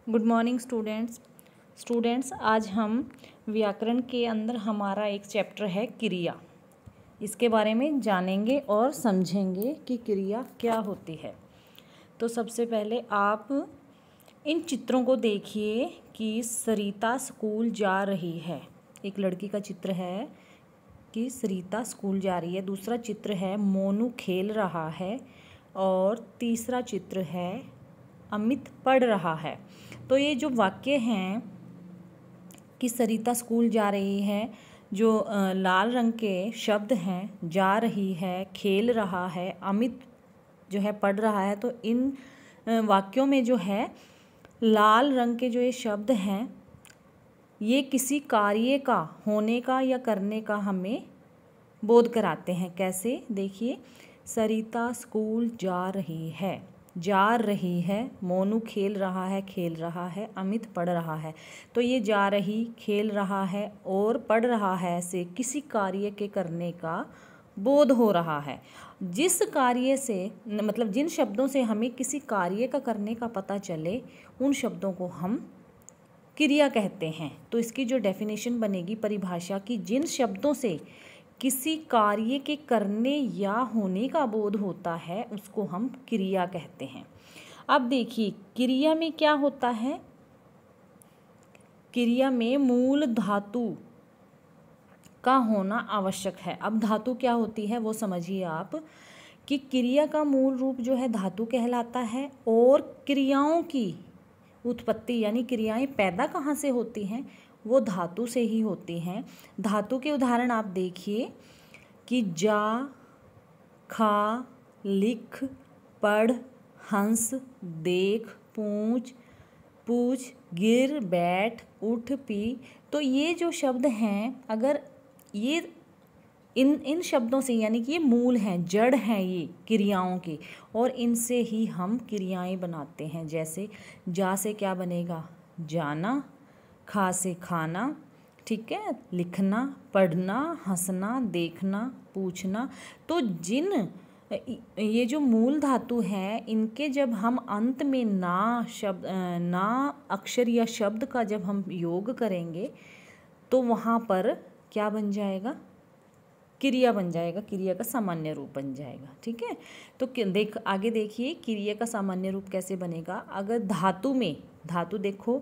Good morning students आज हम व्याकरण के अंदर हमारा एक चैप्टर है क्रिया। इसके बारे में जानेंगे और समझेंगे कि क्रिया क्या होती है। तो सबसे पहले आप इन चित्रों को देखिए कि सरिता स्कूल जा रही है। एक लड़की का चित्र है कि सरिता स्कूल जा रही है। दूसरा चित्र है मोनू खेल रहा है और तीसरा चित्र है अमित पढ़ रहा है। तो ये जो वाक्य हैं कि सरिता स्कूल जा रही है, जो लाल रंग के शब्द हैं, जा रही है, खेल रहा है, अमित जो है पढ़ रहा है, तो इन वाक्यों में जो है लाल रंग के जो ये शब्द हैं ये किसी कार्य का होने का या करने का हमें बोध कराते हैं। कैसे? देखिए, सरिता स्कूल जा रही है, मोनू खेल रहा है, अमित पढ़ रहा है। तो ये जा रही, खेल रहा है और पढ़ रहा है से किसी कार्य के करने का बोध हो रहा है। जिस कार्य से मतलब जिन शब्दों से हमें किसी कार्य का करने का पता चले उन शब्दों को हम क्रिया कहते हैं। तो इसकी जो डेफिनेशन बनेगी परिभाषा की, जिन शब्दों से किसी कार्य के करने या होने का बोध होता है उसको हम क्रिया कहते हैं। अब देखिए क्रिया में क्या होता है। क्रिया में मूल धातु का होना आवश्यक है। अब धातु क्या होती है वो समझिए आप, कि क्रिया का मूल रूप जो है धातु कहलाता है और क्रियाओं की उत्पत्ति यानी क्रियाएं पैदा कहाँ से होती हैं वो धातु से ही होती हैं। धातु के उदाहरण आप देखिए कि जा, खा, लिख, पढ़, हंस, देख, पूछ, गिर, बैठ, उठ, पी। तो ये जो शब्द हैं, अगर ये इन शब्दों से यानी कि ये मूल हैं, जड़ हैं ये क्रियाओं के, और इनसे ही हम क्रियाएं बनाते हैं। जैसे जा से क्या बनेगा? जाना, खा से खाना, ठीक है, लिखना, पढ़ना, हंसना, देखना, पूछना। तो जिन ये जो मूल धातु हैं इनके जब हम अंत में ना अक्षर या शब्द का जब हम योग करेंगे तो वहाँ पर क्या बन जाएगा? क्रिया बन जाएगा, क्रिया का सामान्य रूप बन जाएगा। ठीक है, तो आगे देखिए क्रिया का सामान्य रूप कैसे बनेगा। अगर धातु देखो,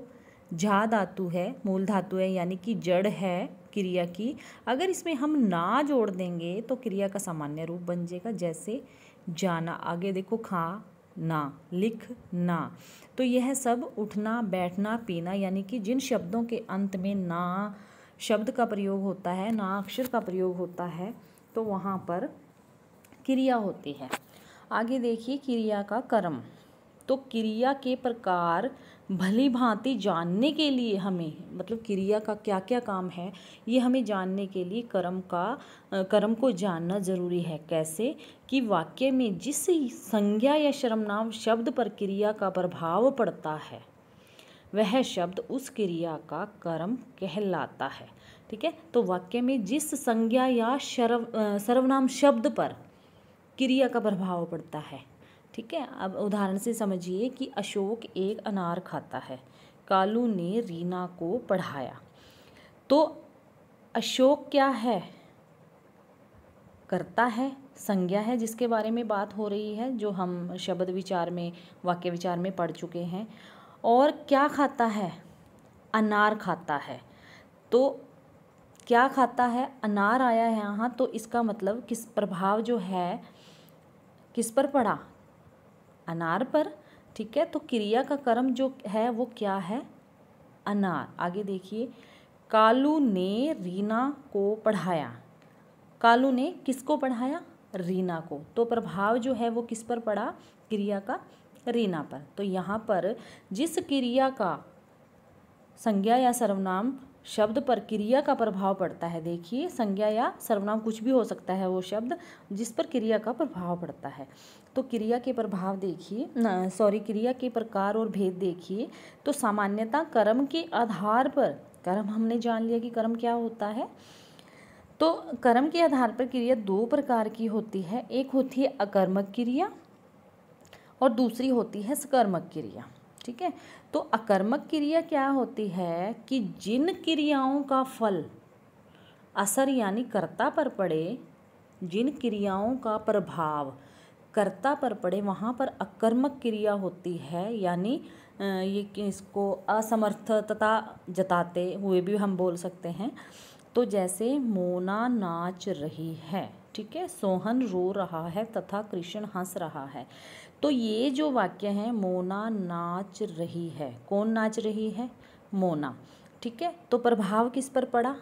झा धातु है, मूल धातु है यानी कि जड़ है क्रिया की। अगर इसमें हम ना जोड़ देंगे तो क्रिया का सामान्य रूप बन जाएगा। जैसे जाना, आगे देखो खा ना, लिख ना। तो यह सब उठना, बैठना, पीना यानी कि जिन शब्दों के अंत में ना शब्द का प्रयोग होता है, ना अक्षर का प्रयोग होता है, तो वहाँ पर क्रिया होती है। आगे देखिए क्रिया का कर्म। तो क्रिया के प्रकार भली भांति जानने के लिए हमें मतलब क्रिया का क्या क्या काम है ये हमें जानने के लिए कर्म को जानना ज़रूरी है। कैसे? कि वाक्य में जिस संज्ञा या सर्वनाम शब्द पर क्रिया का प्रभाव पड़ता है वह शब्द उस क्रिया का कर्म कहलाता है। ठीक है, तो वाक्य में जिस संज्ञा या सर्वनाम शब्द पर क्रिया का प्रभाव पड़ता है। ठीक है, अब उदाहरण से समझिए कि अशोक एक अनार खाता है, कालू ने रीना को पढ़ाया। तो अशोक क्या है? करता है, संज्ञा है जिसके बारे में बात हो रही है, जो हम शब्द विचार में वाक्य विचार में पढ़ चुके हैं। और क्या खाता है? अनार खाता है। तो क्या खाता है? अनार आया है यहाँ, तो इसका मतलब किस प्रभाव जो है किस पर पड़ा? अनार पर। ठीक है, तो क्रिया का कर्म जो है वो क्या है? अनार। आगे देखिए, कालू ने रीना को पढ़ाया। कालू ने किसको पढ़ाया? रीना को। तो प्रभाव जो है वो किस पर पड़ा? क्रिया का रीना पर। तो यहाँ पर जिस क्रिया का संज्ञा या सर्वनाम शब्द पर क्रिया का प्रभाव पड़ता है, देखिए संज्ञा या सर्वनाम कुछ भी हो सकता है वो शब्द जिस पर क्रिया का प्रभाव पड़ता है। तो क्रिया के प्रभाव देखिए क्रिया के प्रकार और भेद देखिए। तो सामान्यतः कर्म के आधार पर, कर्म हमने जान लिया कि कर्म क्या होता है। तो कर्म के आधार पर क्रिया दो प्रकार की होती है। एक होती है अकर्मक क्रिया और दूसरी होती है सकर्मक क्रिया। ठीक है। तो अकर्मक क्रिया क्या होती है कि जिन क्रियाओं का फल असर यानी कर्ता पर पड़े, जिन क्रियाओं का प्रभाव कर्ता पर पड़े वहाँ पर अकर्मक क्रिया होती है, यानी ये इसको असमर्थता जताते हुए भी हम बोल सकते हैं। तो जैसे मोना नाच रही है, ठीक है, सोहन रो रहा है तथा कृष्ण हंस रहा है। तो ये जो वाक्य है मोना नाच रही है, कौन नाच रही है? मोना, ठीक है। तो प्रभाव किस पर पड़ा?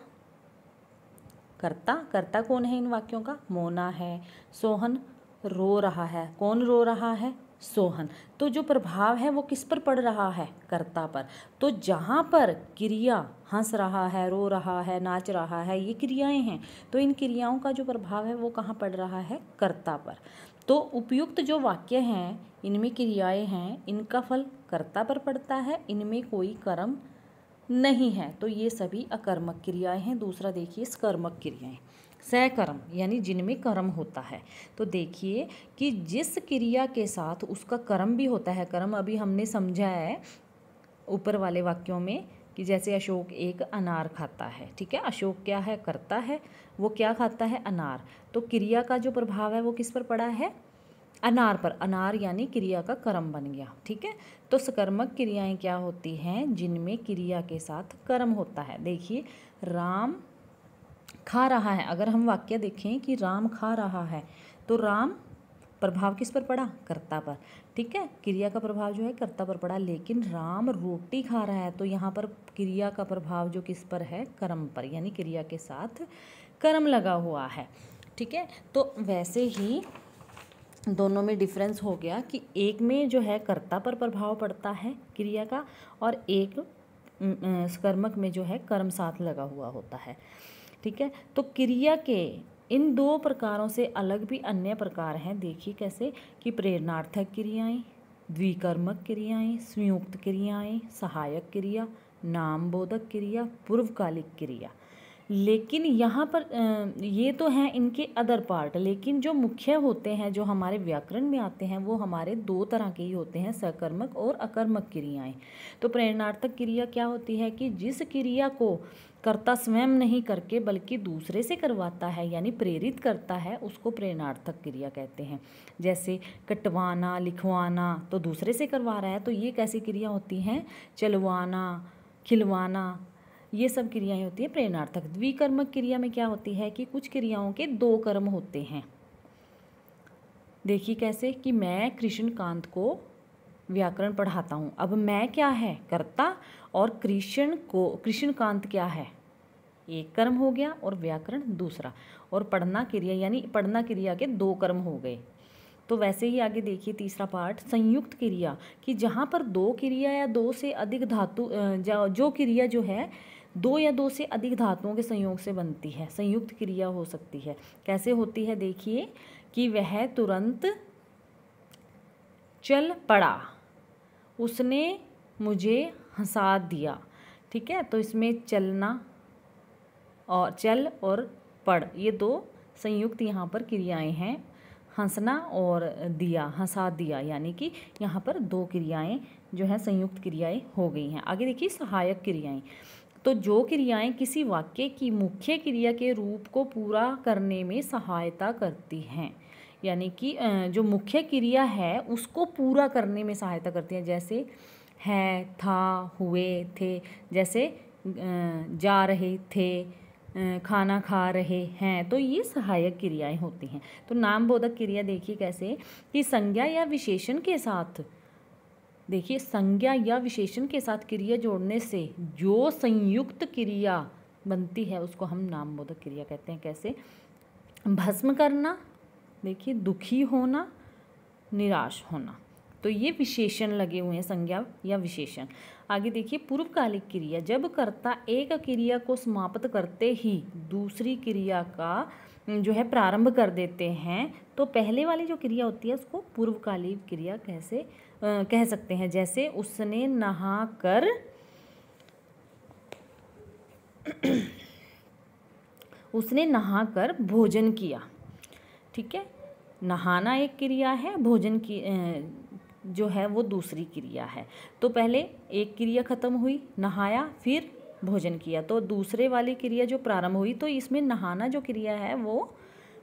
कर्ता। कर्ता कौन है इन वाक्यों का? मोना है। सोहन रो रहा है, कौन रो रहा है? सोहन। तो जो प्रभाव है वो किस पर पड़ रहा है? कर्ता पर। तो जहाँ पर क्रिया हंस रहा है, रो रहा है, नाच रहा है, ये क्रियाएं हैं, तो इन क्रियाओं का जो प्रभाव है वो कहाँ पड़ रहा है? कर्ता पर। तो उपयुक्त जो वाक्य हैं इनमें क्रियाएं हैं, इनका फल कर्ता पर पड़ता है, इनमें कोई कर्म नहीं है, तो ये सभी अकर्मक क्रियाएं हैं। दूसरा देखिए सकर्मक क्रियाएं, सकर्म यानी जिनमें कर्म होता है। तो देखिए कि जिस क्रिया के साथ उसका कर्म भी होता है, कर्म अभी हमने समझा है ऊपर वाले वाक्यों में कि जैसे अशोक एक अनार खाता है, ठीक है, अशोक क्या है? कर्ता है, वो क्या खाता है? अनार। तो क्रिया का जो प्रभाव है वो किस पर पड़ा है? अनार पर। अनार यानी क्रिया का कर्म बन गया, ठीक है। तो सकर्मक क्रियाएं क्या होती हैं? जिनमें क्रिया के साथ कर्म होता है। देखिए राम खा रहा है, अगर हम वाक्य देखें कि राम खा रहा है, तो राम प्रभाव किस पर पड़ा? कर्ता पर, ठीक है, क्रिया का प्रभाव जो है कर्ता पर पड़ा। लेकिन राम रोटी खा रहा है, तो यहाँ पर क्रिया का प्रभाव जो किस पर है? कर्म पर, यानी क्रिया के साथ कर्म लगा हुआ है, ठीक है। तो वैसे ही दोनों में डिफरेंस हो गया कि एक में जो है कर्ता पर प्रभाव पड़ता है क्रिया का, और एक सकर्मक में जो है कर्म साथ लगा हुआ होता है, ठीक है। तो क्रिया के इन दो प्रकारों से अलग भी अन्य प्रकार हैं। देखिए कैसे कि प्रेरणार्थक क्रियाएं, द्विकर्मक क्रियाएं, संयुक्त क्रियाएं, सहायक क्रिया, नामबोधक क्रिया, पूर्वकालिक क्रिया। लेकिन यहाँ पर ये तो हैं इनके अदर पार्ट, लेकिन जो मुख्य होते हैं जो हमारे व्याकरण में आते हैं वो हमारे दो तरह के ही होते हैं, सकर्मक और अकर्मक क्रियाएं। तो प्रेरणार्थक क्रिया क्या होती है कि जिस क्रिया को कर्ता स्वयं नहीं करके बल्कि दूसरे से करवाता है, यानी प्रेरित करता है, उसको प्रेरणार्थक क्रिया कहते हैं। जैसे कटवाना, लिखवाना, तो दूसरे से करवा रहा है, तो ये कैसी क्रिया होती हैं? चलवाना, खिलवाना, ये सब क्रियाएं होती है प्रेरणार्थक। द्विकर्मक क्रिया में क्या होती है कि कुछ क्रियाओं के दो कर्म होते हैं। देखिए कैसे कि मैं कृष्णकांत को व्याकरण पढ़ाता हूँ। अब मैं क्या है? कर्ता, और कृष्णकांत क्या है? एक कर्म हो गया और व्याकरण दूसरा, और पढ़ना क्रिया यानी पढ़ना क्रिया के दो कर्म हो गए। तो वैसे ही आगे देखिए तीसरा पार्ट संयुक्त क्रिया, कि जहाँ पर दो क्रिया या दो से अधिक धातु जो क्रिया जो है दो या दो से अधिक धातुओं के संयोग से बनती है, संयुक्त क्रिया हो सकती है। कैसे होती है? देखिए कि वह तुरंत चल पड़ा, उसने मुझे हंसा दिया, ठीक है। तो इसमें चलना और चल और पढ़, ये दो संयुक्त यहाँ पर क्रियाएं हैं, हंसना और दिया, हंसा दिया, यानी कि यहाँ पर दो क्रियाएं जो है संयुक्त क्रियाएं हो गई हैं। आगे देखिए सहायक क्रियाएं, तो जो क्रियाएं किसी वाक्य की मुख्य क्रिया के रूप को पूरा करने में सहायता करती हैं, यानी कि जो मुख्य क्रिया है उसको पूरा करने में सहायता करती हैं। जैसे है, था, हुए, थे, जैसे जा रहे थे, खाना खा रहे हैं, तो ये सहायक क्रियाएं होती हैं। तो नामबोधक क्रिया देखिए कैसे कि संज्ञा या विशेषण के साथ, देखिए संज्ञा या विशेषण के साथ क्रिया जोड़ने से जो संयुक्त क्रिया बनती है उसको हम नामबोधक क्रिया कहते हैं। कैसे? भस्म करना, देखिए दुखी होना, निराश होना, तो ये विशेषण लगे हुए हैं, संज्ञा या विशेषण। आगे देखिए पूर्वकालिक क्रिया, जब कर्ता एक क्रिया को समाप्त करते ही दूसरी क्रिया का जो है प्रारंभ कर देते हैं, तो पहले वाली जो क्रिया होती है उसको पूर्वकालिक क्रिया कैसे कह सकते हैं। जैसे उसने नहाकर उसने नहाकर भोजन किया, ठीक है। नहाना एक क्रिया है, भोजन की जो है वो दूसरी क्रिया है। तो पहले एक क्रिया खत्म हुई, नहाया, फिर भोजन किया, तो दूसरे वाली क्रिया जो प्रारंभ हुई, तो इसमें नहाना जो क्रिया है वो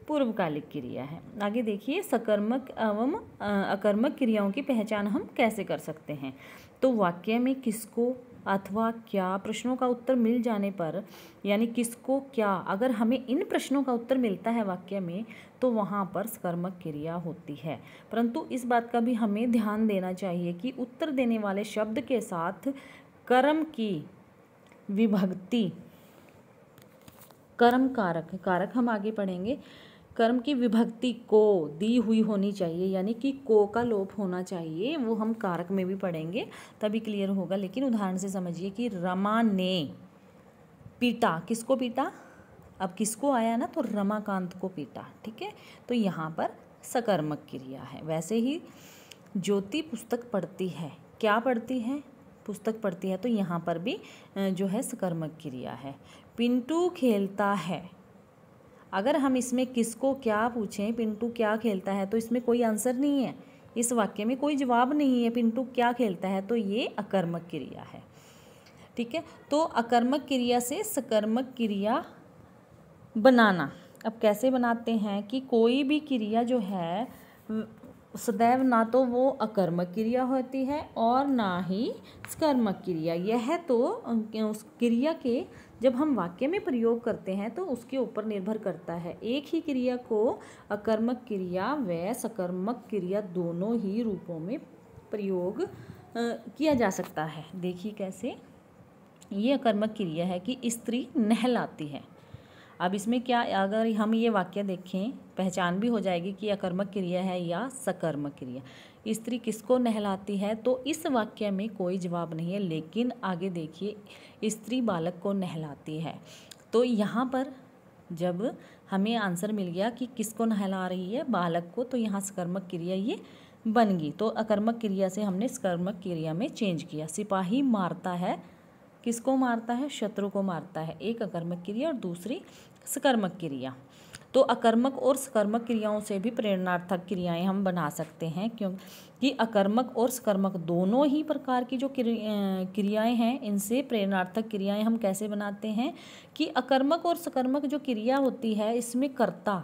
पूर्वकालिक क्रिया है। आगे देखिए, सकर्मक एवं अकर्मक क्रियाओं की पहचान हम कैसे कर सकते हैं। तो वाक्य में किसको अथवा क्या प्रश्नों का उत्तर मिल जाने पर, यानी किसको क्या, अगर हमें इन प्रश्नों का उत्तर मिलता है वाक्य में, तो वहाँ पर सकर्मक क्रिया होती है। परंतु इस बात का भी हमें ध्यान देना चाहिए कि उत्तर देने वाले शब्द के साथ कर्म की विभक्ति, कर्म कारक हम आगे पढ़ेंगे, कर्म की विभक्ति को दी हुई होनी चाहिए, यानी कि को का लोप होना चाहिए। वो हम कारक में भी पढ़ेंगे तभी क्लियर होगा। लेकिन उदाहरण से समझिए कि रमा ने पीटा, किसको पीटा, अब किसको आया ना, तो रमाकांत को पीटा, ठीक है। तो यहाँ पर सकर्मक क्रिया है। वैसे ही ज्योति पुस्तक पढ़ती है, क्या पढ़ती है, पुस्तक पढ़ती है, तो यहाँ पर भी जो है सकर्मक क्रिया है। पिंटू खेलता है, अगर हम इसमें किसको क्या पूछें, पिंटू क्या खेलता है, तो इसमें कोई आंसर नहीं है, इस वाक्य में कोई जवाब नहीं है, पिंटू क्या खेलता है, तो ये अकर्मक क्रिया है, ठीक है। तो अकर्मक क्रिया से सकर्मक क्रिया बनाना, अब कैसे बनाते हैं कि कोई भी क्रिया जो है सदैव ना तो वो अकर्मक क्रिया होती है और ना ही सकर्मक क्रिया। यह तो उस क्रिया के जब हम वाक्य में प्रयोग करते हैं तो उसके ऊपर निर्भर करता है। एक ही क्रिया को अकर्मक क्रिया व सकर्मक क्रिया दोनों ही रूपों में प्रयोग किया जा सकता है। देखिए कैसे, ये अकर्मक क्रिया है कि स्त्री नहलाती है। अब इसमें क्या, अगर हम ये वाक्य देखें पहचान भी हो जाएगी कि अकर्मक क्रिया है या सकर्मक क्रिया। स्त्री किसको नहलाती है, तो इस वाक्य में कोई जवाब नहीं है, लेकिन आगे देखिए स्त्री बालक को नहलाती है। तो यहाँ पर जब हमें आंसर मिल गया कि किसको नहला रही है, बालक को, तो यहाँ सकर्मक क्रिया ये बन गई। तो अकर्मक क्रिया से हमने सकर्मक क्रिया में चेंज किया। सिपाही मारता है, किसको मारता है, शत्रु को मारता है, एक अकर्मक क्रिया और दूसरी सकर्मक क्रिया। तो अकर्मक और सकर्मक क्रियाओं से भी प्रेरणार्थक क्रियाएं हम बना सकते हैं, क्योंकि अकर्मक और सकर्मक दोनों ही प्रकार की जो क्रियाएं हैं, इनसे प्रेरणार्थक क्रियाएं हम कैसे बनाते हैं कि अकर्मक और सकर्मक जो क्रिया होती है इसमें कर्ता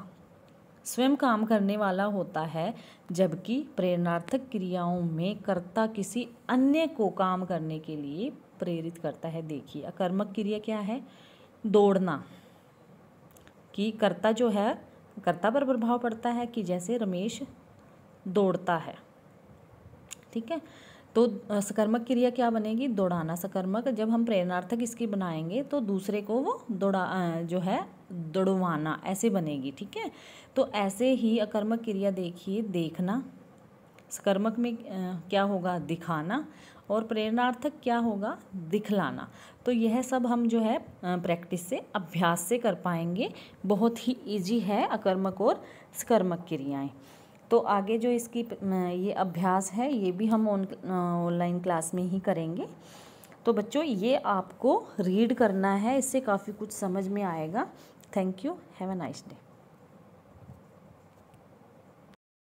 स्वयं काम करने वाला होता है, जबकि प्रेरणार्थक क्रियाओं में कर्ता किसी अन्य को काम करने के लिए प्रेरित करता है। देखिए अकर्मक क्रिया क्या है, दौड़ना, कि कर्ता जो है, कर्ता पर प्रभाव पड़ता है कि जैसे रमेश दौड़ता है, ठीक है। तो सकर्मक क्रिया क्या बनेगी, दौड़ाना। सकर्मक जब हम प्रेरणार्थक इसकी बनाएंगे तो दूसरे को वो जो है दौड़वाना, ऐसे बनेगी, ठीक है। तो ऐसे ही अकर्मक क्रिया देखिए, देखना, सकर्मक में क्या होगा, दिखाना, और प्रेरणार्थक क्या होगा, दिखलाना। तो यह सब हम जो है प्रैक्टिस से, अभ्यास से कर पाएंगे। बहुत ही इजी है अकर्मक और सकर्मक क्रियाएं। तो आगे जो इसकी ये अभ्यास है ये भी हम ऑनलाइन क्लास में ही करेंगे। तो बच्चों ये आपको रीड करना है, इससे काफ़ी कुछ समझ में आएगा। Thank you, have a nice day.